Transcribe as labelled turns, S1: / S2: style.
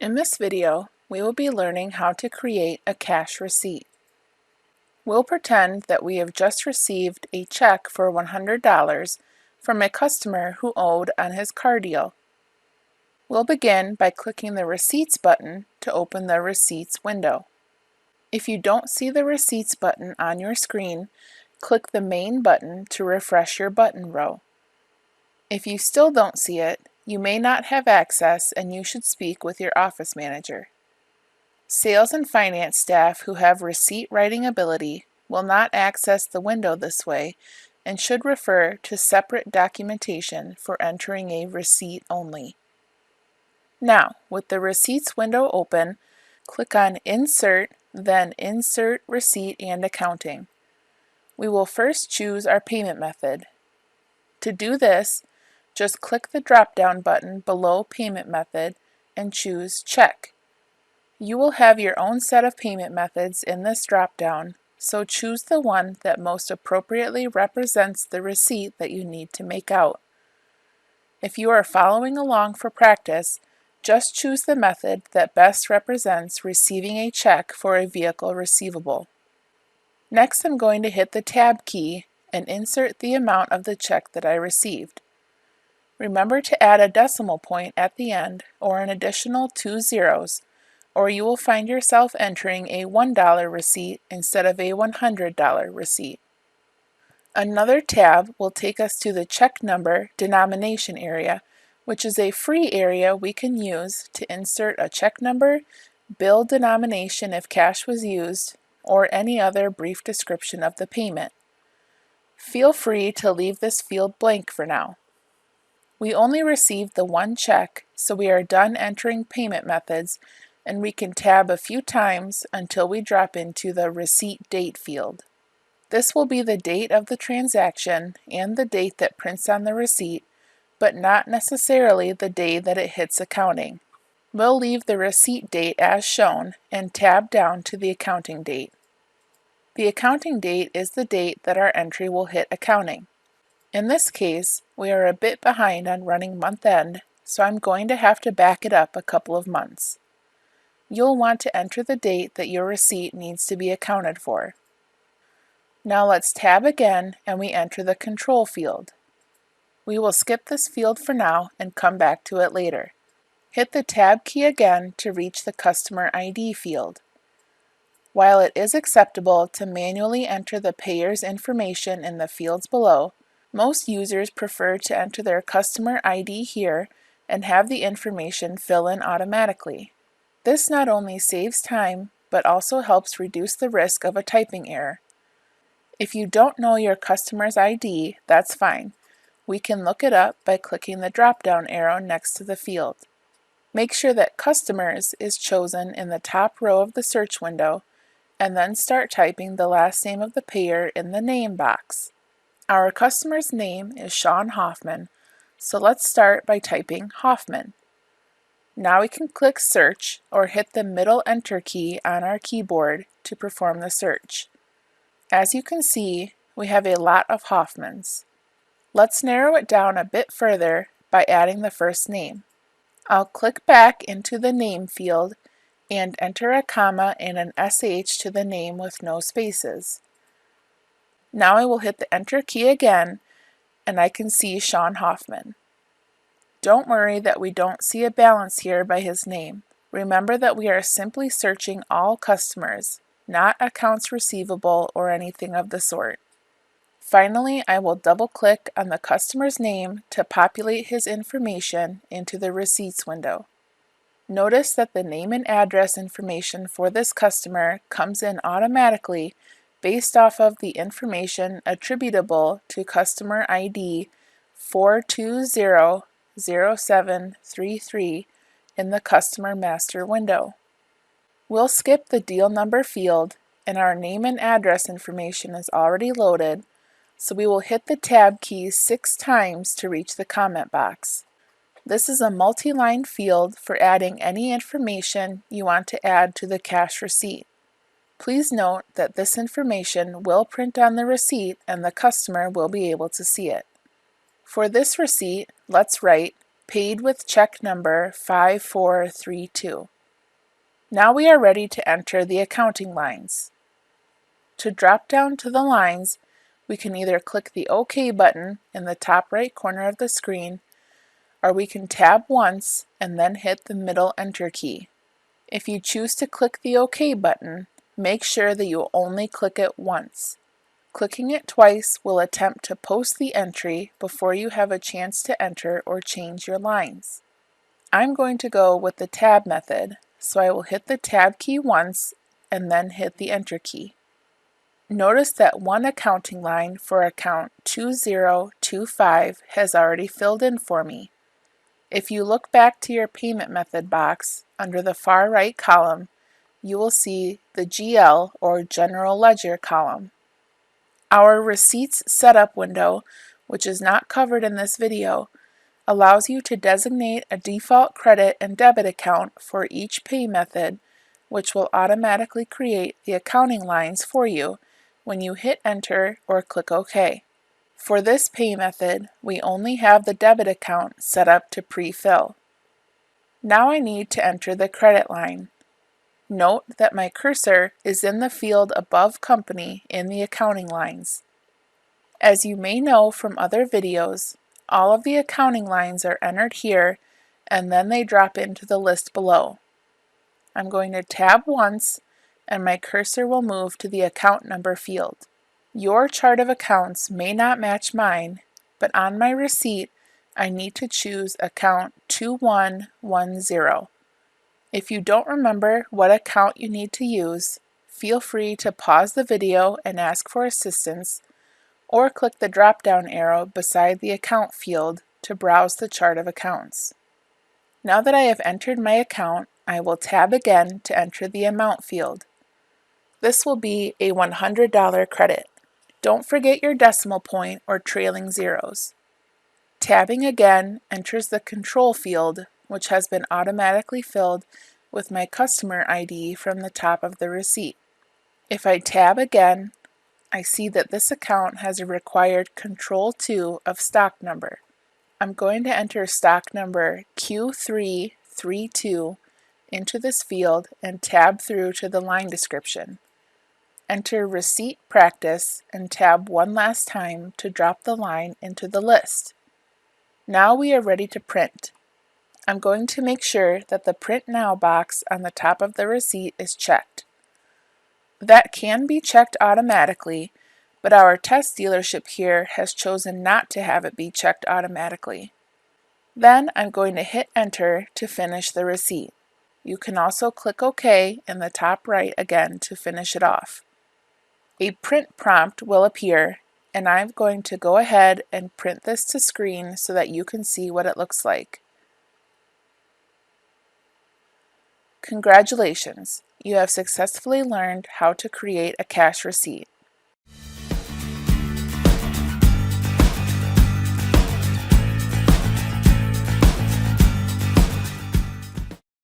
S1: In this video, we will be learning how to create a cash receipt. We'll pretend that we have just received a check for $100 from a customer who owed on his car deal. We'll begin by clicking the Receipts button to open the Receipts window. If you don't see the Receipts button on your screen, click the Main button to refresh your button row. If you still don't see it, you may not have access and you should speak with your office manager. Sales and finance staff who have receipt writing ability will not access the window this way and should refer to separate documentation for entering a receipt only. Now, with the Receipts window open, click on Insert, then Insert Receipt and Accounting. We will first choose our payment method. To do this, just click the drop-down button below Payment Method and choose Check. You will have your own set of payment methods in this drop-down, so choose the one that most appropriately represents the receipt that you need to make out. If you are following along for practice, just choose the method that best represents receiving a check for a vehicle receivable. Next, I'm going to hit the Tab key and insert the amount of the check that I received. Remember to add a decimal point at the end or an additional 2 zeros, or you will find yourself entering a $1 receipt instead of a $100 receipt. Another tab will take us to the check number denomination area, which is a free area we can use to insert a check number, bill denomination if cash was used, or any other brief description of the payment. Feel free to leave this field blank for now. We only received the one check, so we are done entering payment methods, and we can tab a few times until we drop into the Receipt Date field. This will be the date of the transaction and the date that prints on the receipt, but not necessarily the day that it hits accounting. We'll leave the receipt date as shown and tab down to the accounting date. The accounting date is the date that our entry will hit accounting. In this case, we are a bit behind on running month end, so I'm going to have to back it up a couple of months. You'll want to enter the date that your receipt needs to be accounted for. Now let's tab again and we enter the control field. We will skip this field for now and come back to it later. Hit the Tab key again to reach the Customer ID field. While it is acceptable to manually enter the payer's information in the fields below, most users prefer to enter their customer ID here and have the information fill in automatically. This not only saves time, but also helps reduce the risk of a typing error. If you don't know your customer's ID, that's fine. We can look it up by clicking the drop-down arrow next to the field. Make sure that Customers is chosen in the top row of the search window, and then start typing the last name of the payer in the name box. Our customer's name is Sean Hoffman, so let's start by typing Hoffman. Now we can click Search or hit the middle Enter key on our keyboard to perform the search. As you can see, we have a lot of Hoffmans. Let's narrow it down a bit further by adding the first name. I'll click back into the Name field and enter a comma and an SH to the name with no spaces. Now I will hit the Enter key again, and I can see Sean Hoffman. Don't worry that we don't see a balance here by his name. Remember that we are simply searching all customers, not accounts receivable or anything of the sort. Finally, I will double-click on the customer's name to populate his information into the Receipts window. Notice that the name and address information for this customer comes in automatically based off of the information attributable to customer ID 4200733 in the Customer Master window. We'll skip the deal number field, and our name and address information is already loaded, so we will hit the Tab key 6 times to reach the comment box. This is a multi-line field for adding any information you want to add to the cash receipt. Please note that this information will print on the receipt and the customer will be able to see it. For this receipt, let's write paid with check number 5432. Now we are ready to enter the accounting lines. To drop down to the lines, we can either click the OK button in the top right corner of the screen, or we can tab once and then hit the middle Enter key. If you choose to click the OK button, make sure that you only click it once. Clicking it twice will attempt to post the entry before you have a chance to enter or change your lines. I'm going to go with the tab method, so I will hit the tab key once and then hit the Enter key. Notice that one accounting line for account 2025 has already filled in for me. If you look back to your payment method box under the far right column, you will see the GL or General Ledger column. Our Receipts Setup window, which is not covered in this video, allows you to designate a default credit and debit account for each pay method, which will automatically create the accounting lines for you when you hit Enter or click OK. For this pay method, we only have the debit account set up to pre-fill. Now I need to enter the credit line. Note that my cursor is in the field above company in the accounting lines. As you may know from other videos, all of the accounting lines are entered here and then they drop into the list below. I'm going to tab once and my cursor will move to the account number field. Your chart of accounts may not match mine, but on my receipt I need to choose account 2110. If you don't remember what account you need to use, feel free to pause the video and ask for assistance, or click the drop-down arrow beside the account field to browse the chart of accounts. Now that I have entered my account, I will tab again to enter the amount field. This will be a $100 credit. Don't forget your decimal point or trailing zeros. Tabbing again enters the control field, which has been automatically filled with my customer ID from the top of the receipt. If I tab again, I see that this account has a required Control 2 of stock number. I'm going to enter stock number Q332 into this field and tab through to the line description. Enter Receipt Practice and tab one last time to drop the line into the list. Now we are ready to print. I'm going to make sure that the Print Now box on the top of the receipt is checked. That can be checked automatically, but our test dealership here has chosen not to have it be checked automatically. Then I'm going to hit Enter to finish the receipt. You can also click OK in the top right again to finish it off. A print prompt will appear, and I'm going to go ahead and print this to screen so that you can see what it looks like. Congratulations! You have successfully learned how to create a cash receipt.